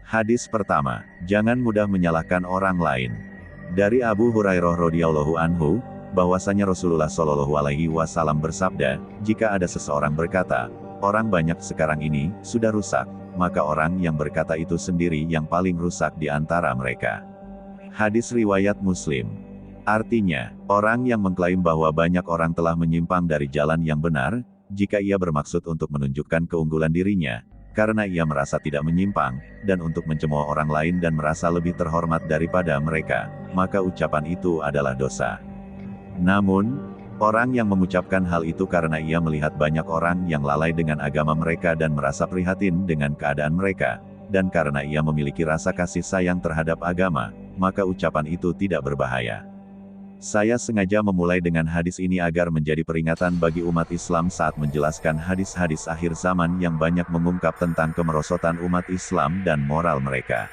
Hadis pertama, jangan mudah menyalahkan orang lain. Dari Abu Hurairah radhiyallahu anhu, bahwasanya Rasulullah shallallahu alaihi wasallam bersabda, jika ada seseorang berkata, orang banyak sekarang ini sudah rusak, maka orang yang berkata itu sendiri yang paling rusak di antara mereka. Hadis riwayat Muslim. Artinya, orang yang mengklaim bahwa banyak orang telah menyimpang dari jalan yang benar, jika ia bermaksud untuk menunjukkan keunggulan dirinya, karena ia merasa tidak menyimpang, dan untuk mencemooh orang lain dan merasa lebih terhormat daripada mereka, maka ucapan itu adalah dosa. Namun, orang yang mengucapkan hal itu karena ia melihat banyak orang yang lalai dengan agama mereka dan merasa prihatin dengan keadaan mereka, dan karena ia memiliki rasa kasih sayang terhadap agama, maka ucapan itu tidak berbahaya. Saya sengaja memulai dengan hadis ini agar menjadi peringatan bagi umat Islam saat menjelaskan hadis-hadis akhir zaman yang banyak mengungkap tentang kemerosotan umat Islam dan moral mereka.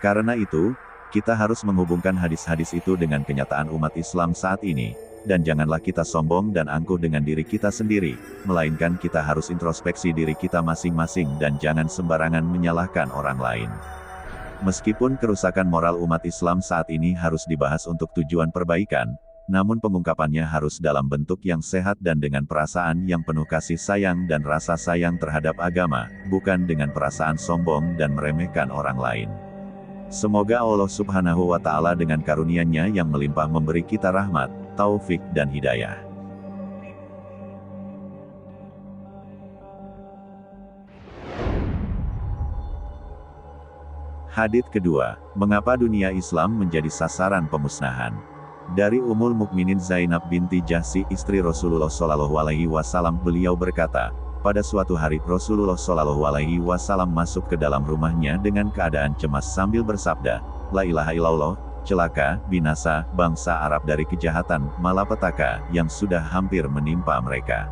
Karena itu, kita harus menghubungkan hadis-hadis itu dengan kenyataan umat Islam saat ini, dan janganlah kita sombong dan angkuh dengan diri kita sendiri, melainkan kita harus introspeksi diri kita masing-masing dan jangan sembarangan menyalahkan orang lain. Meskipun kerusakan moral umat Islam saat ini harus dibahas untuk tujuan perbaikan, namun pengungkapannya harus dalam bentuk yang sehat dan dengan perasaan yang penuh kasih sayang dan rasa sayang terhadap agama, bukan dengan perasaan sombong dan meremehkan orang lain. Semoga Allah Subhanahu wa Ta'ala dengan karunia-Nya yang melimpah memberi kita rahmat, taufik dan hidayah. Hadits kedua, mengapa dunia Islam menjadi sasaran pemusnahan? Dari Ummul Mukminin Zainab binti Jahsy, istri Rasulullah Shallallahu Alaihi Wasallam, beliau berkata, pada suatu hari Rasulullah Shallallahu Alaihi Wasallam masuk ke dalam rumahnya dengan keadaan cemas sambil bersabda, La ilaha illallah, celaka, binasa, bangsa Arab dari kejahatan, malapetaka, yang sudah hampir menimpa mereka.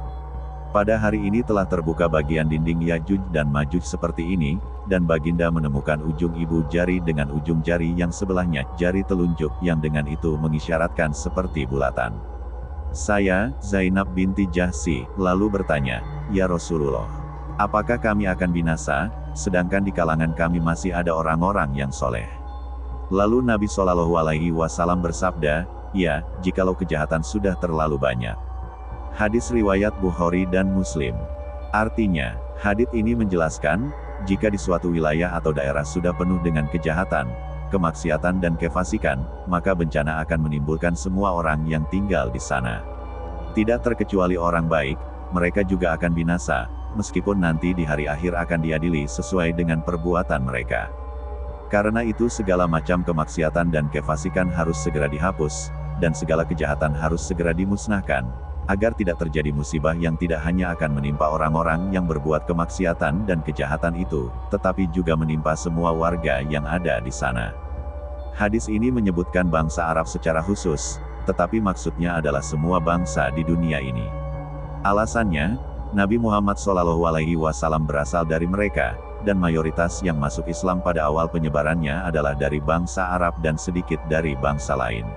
Pada hari ini telah terbuka bagian dinding Yajuj dan Majuj seperti ini, dan baginda menemukan ujung ibu jari dengan ujung jari yang sebelahnya, jari telunjuk, yang dengan itu mengisyaratkan seperti bulatan. Saya, Zainab binti Jahsy, lalu bertanya, Ya Rasulullah, apakah kami akan binasa, sedangkan di kalangan kami masih ada orang-orang yang soleh? Lalu Nabi Shallallahu Alaihi Wasallam bersabda, ya, jikalau kejahatan sudah terlalu banyak. Hadis riwayat Bukhari dan Muslim. Artinya, hadits ini menjelaskan, jika di suatu wilayah atau daerah sudah penuh dengan kejahatan, kemaksiatan dan kefasikan, maka bencana akan menimbulkan semua orang yang tinggal di sana. Tidak terkecuali orang baik, mereka juga akan binasa, meskipun nanti di hari akhir akan diadili sesuai dengan perbuatan mereka. Karena itu segala macam kemaksiatan dan kefasikan harus segera dihapus, dan segala kejahatan harus segera dimusnahkan, agar tidak terjadi musibah yang tidak hanya akan menimpa orang-orang yang berbuat kemaksiatan dan kejahatan itu, tetapi juga menimpa semua warga yang ada di sana. Hadis ini menyebutkan bangsa Arab secara khusus, tetapi maksudnya adalah semua bangsa di dunia ini. Alasannya, Nabi Muhammad SAW berasal dari mereka, dan mayoritas yang masuk Islam pada awal penyebarannya adalah dari bangsa Arab dan sedikit dari bangsa lain.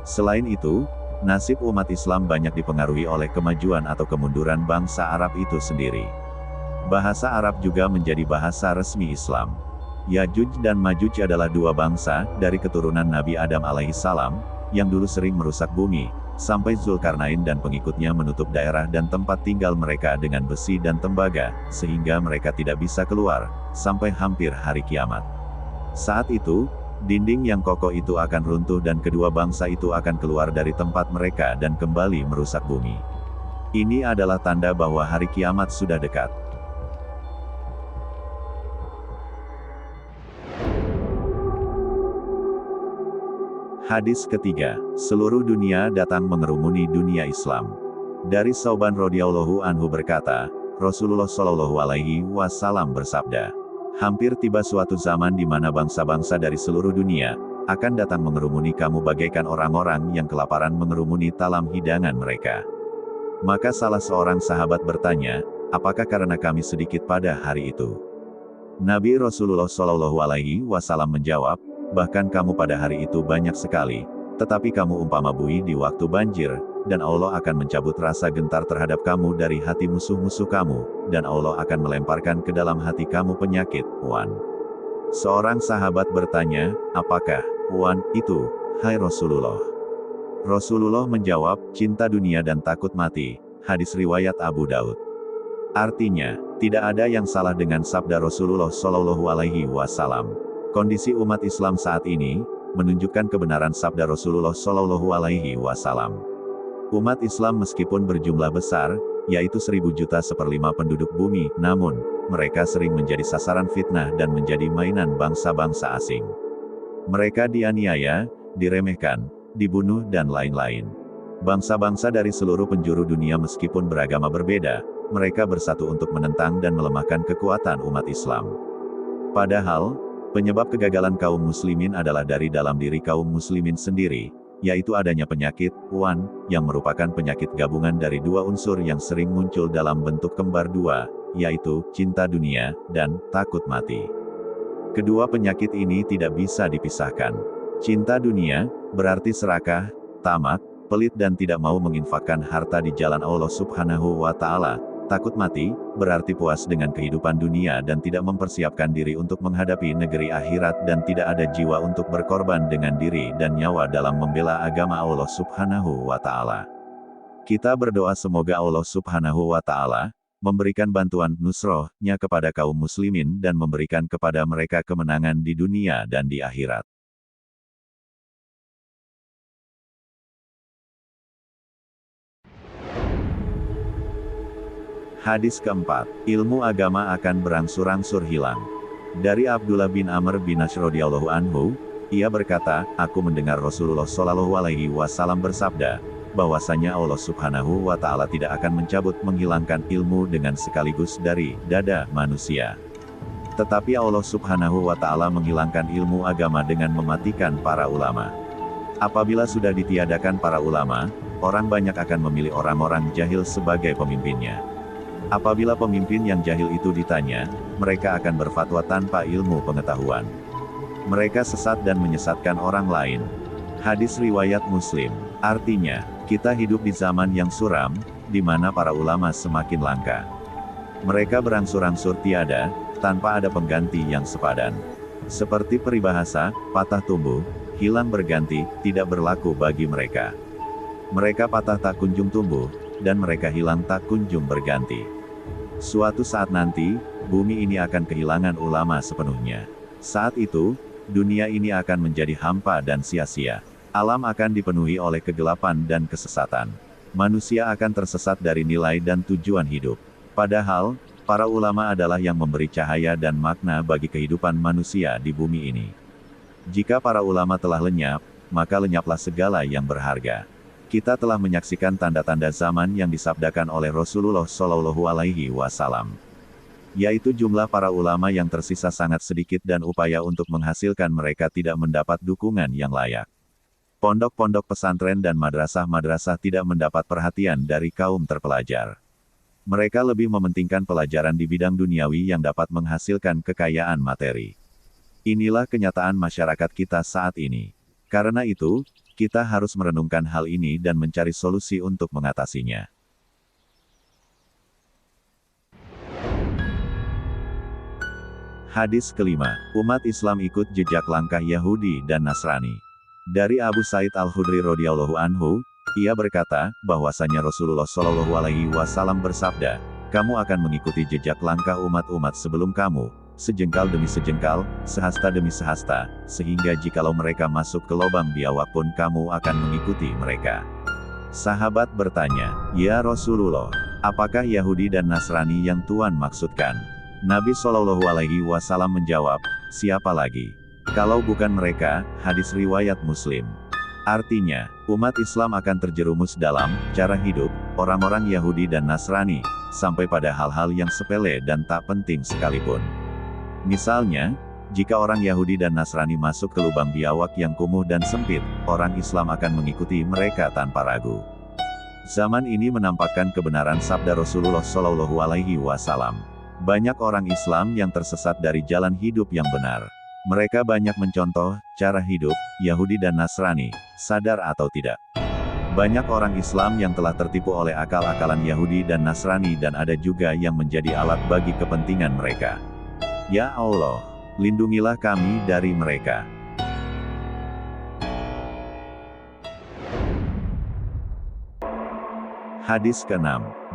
Selain itu, nasib umat Islam banyak dipengaruhi oleh kemajuan atau kemunduran bangsa Arab itu sendiri. Bahasa Arab juga menjadi bahasa resmi Islam. Yajuj dan Majuj adalah dua bangsa, dari keturunan Nabi Adam alaihissalam, yang dulu sering merusak bumi, sampai Zulkarnain dan pengikutnya menutup daerah dan tempat tinggal mereka dengan besi dan tembaga, sehingga mereka tidak bisa keluar, sampai hampir hari kiamat. Saat itu, dinding yang kokoh itu akan runtuh dan kedua bangsa itu akan keluar dari tempat mereka dan kembali merusak bumi. Ini adalah tanda bahwa hari kiamat sudah dekat. Hadis ketiga, seluruh dunia datang mengerumuni dunia Islam. Dari Sauban radhiyallahu anhu berkata, Rasulullah Shallallahu Alaihi Wasallam bersabda, hampir tiba suatu zaman di mana bangsa-bangsa dari seluruh dunia akan datang mengerumuni kamu bagaikan orang-orang yang kelaparan mengerumuni talam hidangan mereka. Maka salah seorang sahabat bertanya, apakah karena kami sedikit pada hari itu? Nabi Rasulullah Shallallahu Alaihi Wasallam menjawab, bahkan kamu pada hari itu banyak sekali, tetapi kamu umpama buih di waktu banjir, dan Allah akan mencabut rasa gentar terhadap kamu dari hati musuh-musuh kamu, dan Allah akan melemparkan ke dalam hati kamu penyakit, wan. Seorang sahabat bertanya, apakah Wan itu, hai Rasulullah? Rasulullah menjawab, cinta dunia dan takut mati. Hadis riwayat Abu Daud. Artinya, tidak ada yang salah dengan sabda Rasulullah Shallallahu Alaihi Wasallam. Kondisi umat Islam saat ini menunjukkan kebenaran sabda Rasulullah Shallallahu Alaihi Wasallam. Umat Islam meskipun berjumlah besar, yaitu 1.000 juta seperlima penduduk bumi, namun mereka sering menjadi sasaran fitnah dan menjadi mainan bangsa-bangsa asing. Mereka dianiaya, diremehkan, dibunuh dan lain-lain. Bangsa-bangsa dari seluruh penjuru dunia meskipun beragama berbeda, mereka bersatu untuk menentang dan melemahkan kekuatan umat Islam. Padahal, penyebab kegagalan kaum muslimin adalah dari dalam diri kaum muslimin sendiri, yaitu adanya penyakit, Wan, yang merupakan penyakit gabungan dari dua unsur yang sering muncul dalam bentuk kembar dua, yaitu cinta dunia dan takut mati. Kedua penyakit ini tidak bisa dipisahkan. Cinta dunia berarti serakah, tamak, pelit dan tidak mau menginfakkan harta di jalan Allah Subhanahu wa Ta'ala. Takut mati berarti puas dengan kehidupan dunia dan tidak mempersiapkan diri untuk menghadapi negeri akhirat dan tidak ada jiwa untuk berkorban dengan diri dan nyawa dalam membela agama Allah Subhanahu wa Ta'ala. Kita berdoa semoga Allah Subhanahu wa Ta'ala memberikan bantuan nusroh-Nya kepada kaum muslimin dan memberikan kepada mereka kemenangan di dunia dan di akhirat. Hadis keempat, ilmu agama akan berangsur-angsur hilang. Dari Abdullah bin Amr bin As radhiyallahu anhu, ia berkata, aku mendengar Rasulullah Shallallahu Alaihi Wasallam bersabda, bahwasanya Allah Subhanahu wa Ta'ala tidak akan mencabut menghilangkan ilmu dengan sekaligus dari dada manusia. Tetapi Allah Subhanahu wa Ta'ala menghilangkan ilmu agama dengan mematikan para ulama. Apabila sudah ditiadakan para ulama, orang banyak akan memilih orang-orang jahil sebagai pemimpinnya. Apabila pemimpin yang jahil itu ditanya, mereka akan berfatwa tanpa ilmu pengetahuan. Mereka sesat dan menyesatkan orang lain. Hadis riwayat Muslim. Artinya, kita hidup di zaman yang suram, di mana para ulama semakin langka. Mereka berangsur-angsur tiada, tanpa ada pengganti yang sepadan. Seperti peribahasa, patah tumbuh, hilang berganti, tidak berlaku bagi mereka. Mereka patah tak kunjung tumbuh, dan mereka hilang tak kunjung berganti. Suatu saat nanti, bumi ini akan kehilangan ulama sepenuhnya. Saat itu, dunia ini akan menjadi hampa dan sia-sia. Alam akan dipenuhi oleh kegelapan dan kesesatan. Manusia akan tersesat dari nilai dan tujuan hidup. Padahal, para ulama adalah yang memberi cahaya dan makna bagi kehidupan manusia di bumi ini. Jika para ulama telah lenyap, maka lenyaplah segala yang berharga. Kita telah menyaksikan tanda-tanda zaman yang disabdakan oleh Rasulullah Shallallahu Alaihi Wasallam, yaitu jumlah para ulama yang tersisa sangat sedikit dan upaya untuk menghasilkan mereka tidak mendapat dukungan yang layak. Pondok-pondok pesantren dan madrasah-madrasah tidak mendapat perhatian dari kaum terpelajar. Mereka lebih mementingkan pelajaran di bidang duniawi yang dapat menghasilkan kekayaan materi. Inilah kenyataan masyarakat kita saat ini. Karena itu, kita harus merenungkan hal ini dan mencari solusi untuk mengatasinya. Hadis kelima, umat Islam ikut jejak langkah Yahudi dan Nasrani. Dari Abu Sa'id Al-Khudri radhiyallahu anhu, ia berkata, bahwasanya Rasulullah Shallallahu Alaihi Wasallam bersabda, kamu akan mengikuti jejak langkah umat-umat sebelum kamu, sejengkal demi sejengkal, sehasta demi sehasta, sehingga jikalau mereka masuk ke lubang biawak pun kamu akan mengikuti mereka. Sahabat bertanya, ya Rasulullah, apakah Yahudi dan Nasrani yang Tuhan maksudkan? Nabi Shallallahu Alaihi Wasallam menjawab, siapa lagi? Kalau bukan mereka, hadis riwayat Muslim. Artinya, umat Islam akan terjerumus dalam cara hidup orang-orang Yahudi dan Nasrani, sampai pada hal-hal yang sepele dan tak penting sekalipun. Misalnya, jika orang Yahudi dan Nasrani masuk ke lubang biawak yang kumuh dan sempit, orang Islam akan mengikuti mereka tanpa ragu. Zaman ini menampakkan kebenaran sabda Rasulullah Shallallahu Alaihi Wasallam. Banyak orang Islam yang tersesat dari jalan hidup yang benar. Mereka banyak mencontoh cara hidup Yahudi dan Nasrani, sadar atau tidak. Banyak orang Islam yang telah tertipu oleh akal-akalan Yahudi dan Nasrani dan ada juga yang menjadi alat bagi kepentingan mereka. Ya Allah, Lindungilah kami dari mereka. Hadis ke-6.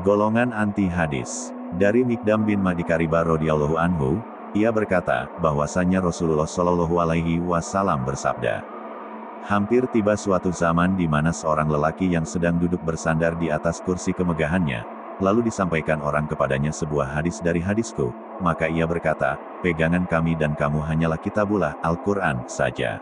Golongan anti-hadis. Dari Mikdam bin Madi Kariba radhiyallahu anhu, ia berkata, bahwasannya Rasulullah Shallallahu Alaihi Wasallam bersabda, hampir tiba suatu zaman di mana seorang lelaki yang sedang duduk bersandar di atas kursi kemegahannya, lalu disampaikan orang kepadanya sebuah hadis dari hadisku, maka ia berkata, pegangan kami dan kamu hanyalah kitabullah, Al-Quran, saja.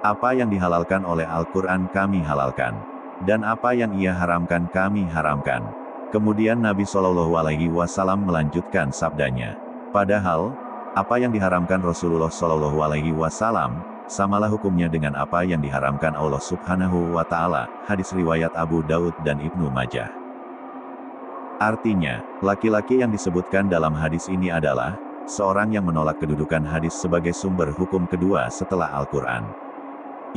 Apa yang dihalalkan oleh Al-Quran kami halalkan. Dan apa yang ia haramkan kami haramkan. Kemudian Nabi Shallallahu Alaihi Wasallam melanjutkan sabdanya. Padahal, apa yang diharamkan Rasulullah Shallallahu Alaihi Wasallam, samalah hukumnya dengan apa yang diharamkan Allah Subhanahu wa Ta'ala. Hadis riwayat Abu Daud dan Ibnu Majah. Artinya, laki-laki yang disebutkan dalam hadis ini adalah seorang yang menolak kedudukan hadis sebagai sumber hukum kedua setelah Al-Quran.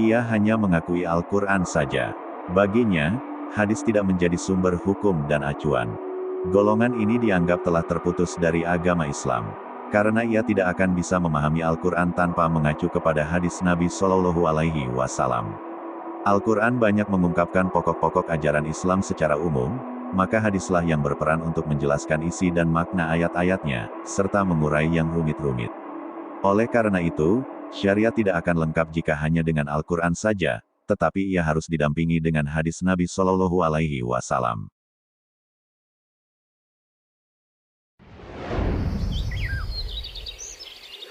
Ia hanya mengakui Al-Quran saja. Baginya, hadis tidak menjadi sumber hukum dan acuan. Golongan ini dianggap telah terputus dari agama Islam. Karena ia tidak akan bisa memahami Al-Quran tanpa mengacu kepada hadis Nabi Shallallahu Alaihi Wasallam. Al-Quran banyak mengungkapkan pokok-pokok ajaran Islam secara umum, maka hadislah yang berperan untuk menjelaskan isi dan makna ayat-ayatnya, serta mengurai yang rumit-rumit. Oleh karena itu, syariat tidak akan lengkap jika hanya dengan Al-Quran saja, tetapi ia harus didampingi dengan hadis Nabi Shallallahu Alaihi Wasallam.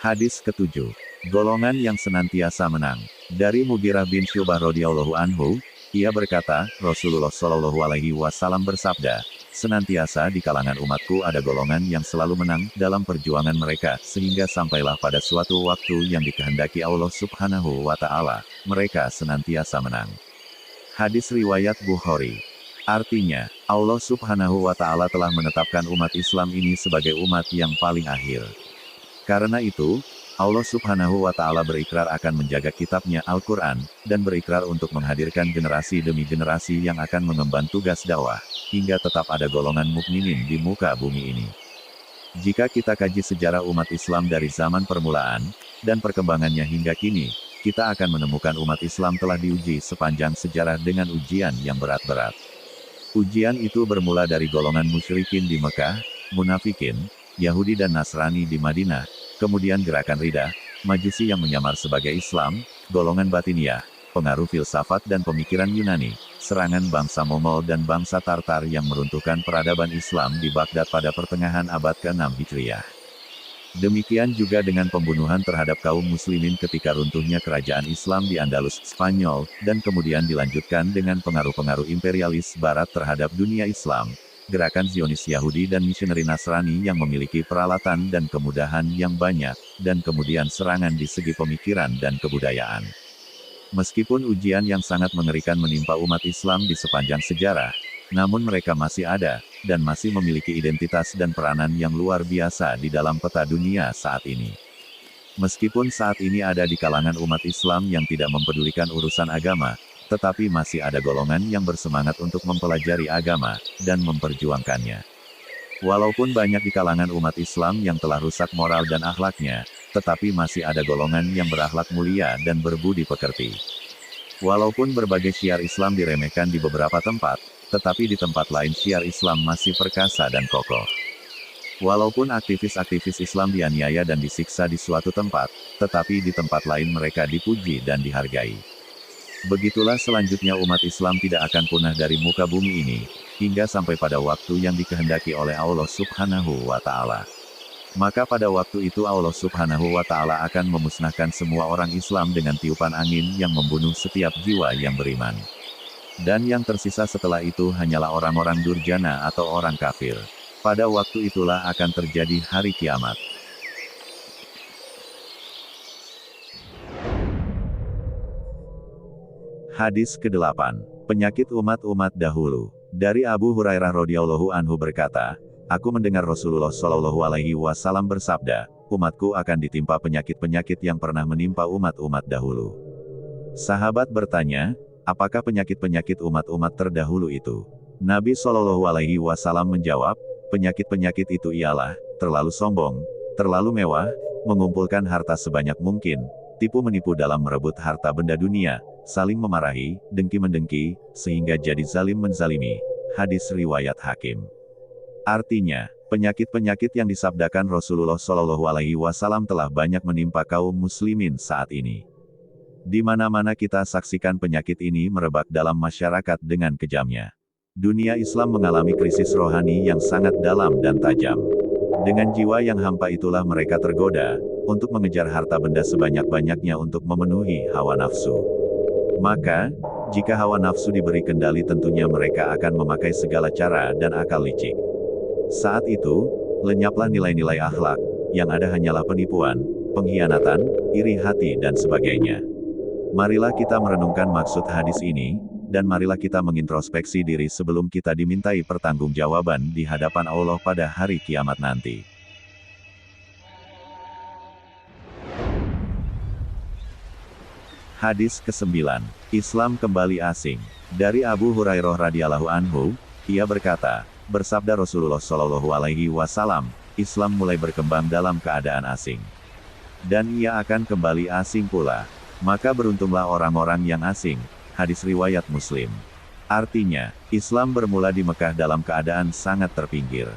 Hadis ke-7. Golongan yang senantiasa menang. Dari Mughirah bin Syu'bah radhiyallahu anhu, ia berkata, Rasulullah Shallallahu Alaihi Wasallam bersabda, senantiasa di kalangan umatku ada golongan yang selalu menang dalam perjuangan mereka, sehingga sampailah pada suatu waktu yang dikehendaki Allah Subhanahu wa Ta'ala, mereka senantiasa menang. Hadis riwayat Bukhari. Artinya, Allah Subhanahu wa Ta'ala telah menetapkan umat Islam ini sebagai umat yang paling akhir. Karena itu, Allah Subhanahu wa Ta'ala berikrar akan menjaga kitabnya Al-Quran, dan berikrar untuk menghadirkan generasi demi generasi yang akan mengemban tugas dakwah, hingga tetap ada golongan mukminin di muka bumi ini. Jika kita kaji sejarah umat Islam dari zaman permulaan, dan perkembangannya hingga kini, kita akan menemukan umat Islam telah diuji sepanjang sejarah dengan ujian yang berat-berat. Ujian itu bermula dari golongan musyrikin di Mekah, munafikin, Yahudi dan Nasrani di Madinah, kemudian gerakan Riddah, Majusi yang menyamar sebagai Islam, golongan Batiniyah, pengaruh filsafat dan pemikiran Yunani, serangan bangsa Mongol dan bangsa Tartar yang meruntuhkan peradaban Islam di Baghdad pada pertengahan abad ke-6 Hijriah. Demikian juga dengan pembunuhan terhadap kaum muslimin ketika runtuhnya kerajaan Islam di Andalus, Spanyol, dan kemudian dilanjutkan dengan pengaruh-pengaruh imperialis Barat terhadap dunia Islam. Gerakan Zionis Yahudi dan misioneri Nasrani yang memiliki peralatan dan kemudahan yang banyak, dan kemudian serangan di segi pemikiran dan kebudayaan. Meskipun ujian yang sangat mengerikan menimpa umat Islam di sepanjang sejarah, namun mereka masih ada, dan masih memiliki identitas dan peranan yang luar biasa di dalam peta dunia saat ini. Meskipun saat ini ada di kalangan umat Islam yang tidak mempedulikan urusan agama, tetapi masih ada golongan yang bersemangat untuk mempelajari agama, dan memperjuangkannya. Walaupun banyak di kalangan umat Islam yang telah rusak moral dan akhlaknya, tetapi masih ada golongan yang berakhlak mulia dan berbudi pekerti. Walaupun berbagai syiar Islam diremehkan di beberapa tempat, tetapi di tempat lain syiar Islam masih perkasa dan kokoh. Walaupun aktivis-aktivis Islam dianiaya dan disiksa di suatu tempat, tetapi di tempat lain mereka dipuji dan dihargai. Begitulah selanjutnya umat Islam tidak akan punah dari muka bumi ini, hingga sampai pada waktu yang dikehendaki oleh Allah Subhanahu wa Ta'ala. Maka pada waktu itu Allah Subhanahu wa Ta'ala akan memusnahkan semua orang Islam dengan tiupan angin yang membunuh setiap jiwa yang beriman. Dan yang tersisa setelah itu hanyalah orang-orang durjana atau orang kafir. Pada waktu itulah akan terjadi hari kiamat. Hadis ke-8. Penyakit umat-umat dahulu. Dari Abu Hurairah radhiyallahu anhu berkata, aku mendengar Rasulullah Shallallahu Alaihi Wasallam bersabda, umatku akan ditimpa penyakit-penyakit yang pernah menimpa umat-umat dahulu. Sahabat bertanya, apakah penyakit-penyakit umat-umat terdahulu itu? Nabi Shallallahu Alaihi Wasallam menjawab, penyakit-penyakit itu ialah terlalu sombong, terlalu mewah, mengumpulkan harta sebanyak mungkin, tipu-menipu dalam merebut harta benda dunia, saling memarahi, dengki-mendengki, sehingga jadi zalim menzalimi. Hadis riwayat Hakim. Artinya, penyakit-penyakit yang disabdakan Rasulullah Shallallahu Alaihi Wasallam telah banyak menimpa kaum muslimin saat ini. Di mana-mana kita saksikan penyakit ini merebak dalam masyarakat dengan kejamnya. Dunia Islam mengalami krisis rohani yang sangat dalam dan tajam. Dengan jiwa yang hampa itulah mereka tergoda untuk mengejar harta benda sebanyak-banyaknya untuk memenuhi hawa nafsu. Maka, jika hawa nafsu diberi kendali tentunya mereka akan memakai segala cara dan akal licik. Saat itu, lenyaplah nilai-nilai akhlak, yang ada hanyalah penipuan, pengkhianatan, iri hati dan sebagainya. Marilah kita merenungkan maksud hadis ini, dan marilah kita mengintrospeksi diri sebelum kita dimintai pertanggungjawaban di hadapan Allah pada hari kiamat nanti. Hadis ke-9. Islam kembali asing. Dari Abu Hurairah radhiyallahu anhu, ia berkata, bersabda Rasulullah Shallallahu Alaihi Wasallam, Islam mulai berkembang dalam keadaan asing. Dan ia akan kembali asing pula. Maka beruntunglah orang-orang yang asing. Hadis riwayat Muslim. Artinya, Islam bermula di Mekah dalam keadaan sangat terpinggir.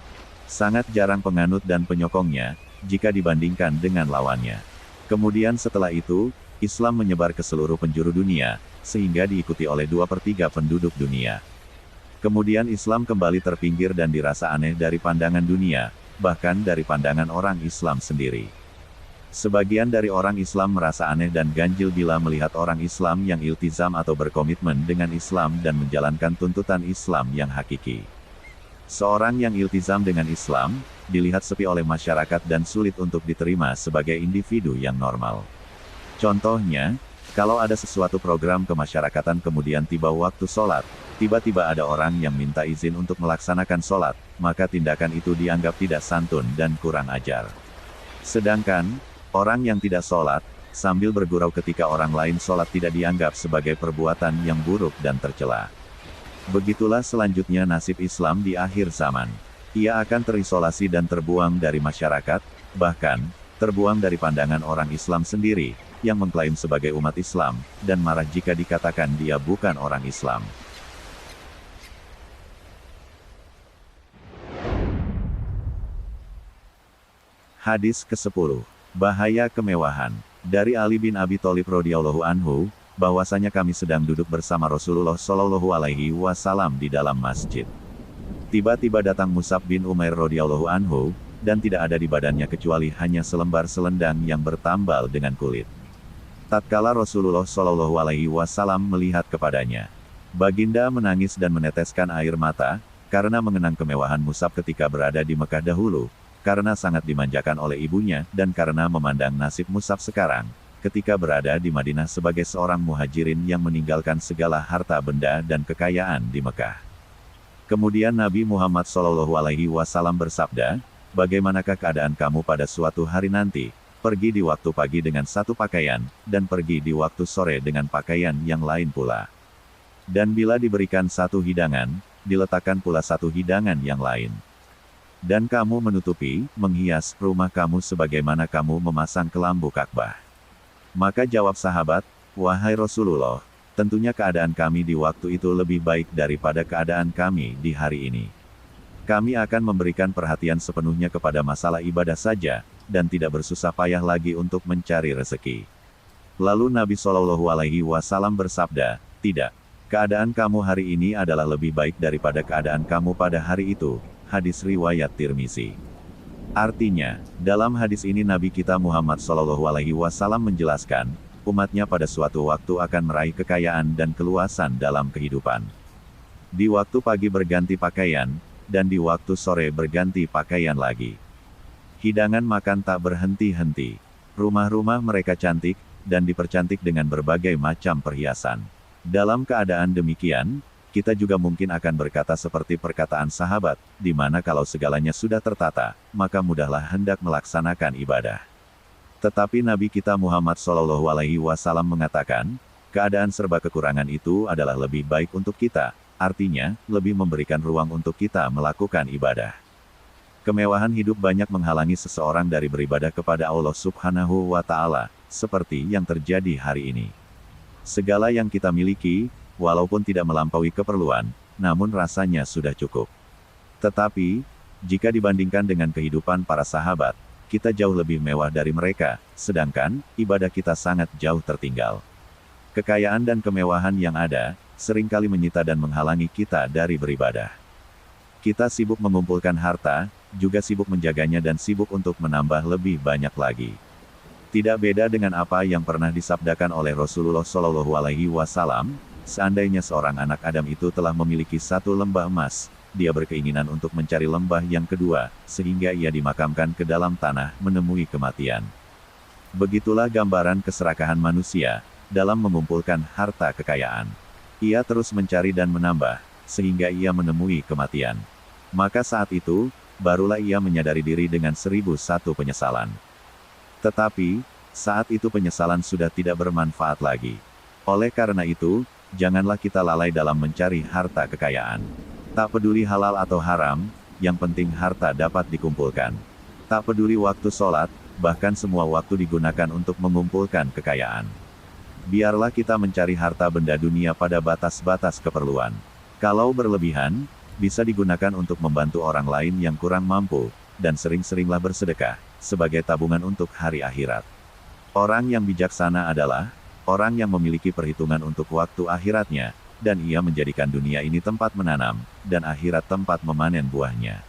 Sangat jarang penganut dan penyokongnya, jika dibandingkan dengan lawannya. Kemudian setelah itu, Islam menyebar ke seluruh penjuru dunia, sehingga diikuti oleh 2/3 penduduk dunia. Kemudian Islam kembali terpinggir dan dirasa aneh dari pandangan dunia, bahkan dari pandangan orang Islam sendiri. Sebagian dari orang Islam merasa aneh dan ganjil bila melihat orang Islam yang iltizam atau berkomitmen dengan Islam dan menjalankan tuntutan Islam yang hakiki. Seorang yang iltizam dengan Islam, dilihat sepi oleh masyarakat dan sulit untuk diterima sebagai individu yang normal. Contohnya, kalau ada sesuatu program kemasyarakatan kemudian tiba waktu sholat, tiba-tiba ada orang yang minta izin untuk melaksanakan sholat, maka tindakan itu dianggap tidak santun dan kurang ajar. Sedangkan, orang yang tidak sholat, sambil bergurau ketika orang lain sholat tidak dianggap sebagai perbuatan yang buruk dan tercela. Begitulah selanjutnya nasib Islam di akhir zaman. Ia akan terisolasi dan terbuang dari masyarakat, bahkan, terbuang dari pandangan orang Islam sendiri, yang mengklaim sebagai umat Islam, dan marah jika dikatakan dia bukan orang Islam. Hadis ke-10. Bahaya kemewahan. Dari Ali bin Abi Thalib radhiyallahu anhu, bahwasanya kami sedang duduk bersama Rasulullah Shallallahu Alaihi Wasallam di dalam masjid. Tiba-tiba datang Mus'ab bin Umair radhiyallahu anhu, dan tidak ada di badannya kecuali hanya selembar selendang yang bertambal dengan kulit. Tatkala Rasulullah Shallallahu Alaihi Wasallam melihat kepadanya, Baginda menangis dan meneteskan air mata, karena mengenang kemewahan Mus'ab ketika berada di Mekah dahulu, karena sangat dimanjakan oleh ibunya, dan karena memandang nasib Mus'ab sekarang, ketika berada di Madinah sebagai seorang muhajirin yang meninggalkan segala harta benda dan kekayaan di Mekah. Kemudian Nabi Muhammad Shallallahu Alaihi Wasallam bersabda, bagaimanakah keadaan kamu pada suatu hari nanti? Pergi di waktu pagi dengan satu pakaian, dan pergi di waktu sore dengan pakaian yang lain pula. Dan bila diberikan satu hidangan, diletakkan pula satu hidangan yang lain. Dan kamu menutupi, menghias rumah kamu sebagaimana kamu memasang kelambu Ka'bah. Maka jawab sahabat, wahai Rasulullah, tentunya keadaan kami di waktu itu lebih baik daripada keadaan kami di hari ini. Kami akan memberikan perhatian sepenuhnya kepada masalah ibadah saja, dan tidak bersusah payah lagi untuk mencari rezeki. Lalu Nabi Shallallahu Alaihi Wasallam bersabda, tidak, keadaan kamu hari ini adalah lebih baik daripada keadaan kamu pada hari itu. Hadis riwayat Tirmizi. Artinya, dalam hadis ini Nabi kita Muhammad Shallallahu Alaihi Wasallam menjelaskan, umatnya pada suatu waktu akan meraih kekayaan dan keluasan dalam kehidupan. Di waktu pagi berganti pakaian, dan di waktu sore berganti pakaian lagi. Hidangan makan tak berhenti-henti. Rumah-rumah mereka cantik, dan dipercantik dengan berbagai macam perhiasan. Dalam keadaan demikian, kita juga mungkin akan berkata seperti perkataan sahabat, di mana kalau segalanya sudah tertata, maka mudahlah hendak melaksanakan ibadah. Tetapi Nabi kita Muhammad Shallallahu Alaihi Wasallam mengatakan, keadaan serba kekurangan itu adalah lebih baik untuk kita, artinya, lebih memberikan ruang untuk kita melakukan ibadah. Kemewahan hidup banyak menghalangi seseorang dari beribadah kepada Allah Subhanahu wa Ta'ala, seperti yang terjadi hari ini. Segala yang kita miliki, walaupun tidak melampaui keperluan, namun rasanya sudah cukup. Tetapi, jika dibandingkan dengan kehidupan para sahabat, kita jauh lebih mewah dari mereka, sedangkan ibadah kita sangat jauh tertinggal. Kekayaan dan kemewahan yang ada, seringkali menyita dan menghalangi kita dari beribadah. Kita sibuk mengumpulkan harta, juga sibuk menjaganya dan sibuk untuk menambah lebih banyak lagi. Tidak beda dengan apa yang pernah disabdakan oleh Rasulullah Shallallahu Alaihi Wasallam, seandainya seorang anak Adam itu telah memiliki satu lembah emas, dia berkeinginan untuk mencari lembah yang kedua, sehingga ia dimakamkan ke dalam tanah menemui kematian. Begitulah gambaran keserakahan manusia dalam mengumpulkan harta kekayaan. Ia terus mencari dan menambah, sehingga ia menemui kematian. Maka saat itu, barulah ia menyadari diri dengan 1001 penyesalan. Tetapi, saat itu penyesalan sudah tidak bermanfaat lagi. Oleh karena itu, janganlah kita lalai dalam mencari harta kekayaan. Tak peduli halal atau haram, yang penting harta dapat dikumpulkan. Tak peduli waktu sholat, bahkan semua waktu digunakan untuk mengumpulkan kekayaan. Biarlah kita mencari harta benda dunia pada batas-batas keperluan. Kalau berlebihan, bisa digunakan untuk membantu orang lain yang kurang mampu, dan sering-seringlah bersedekah, sebagai tabungan untuk hari akhirat. Orang yang bijaksana adalah orang yang memiliki perhitungan untuk waktu akhiratnya, dan ia menjadikan dunia ini tempat menanam, dan akhirat tempat memanen buahnya.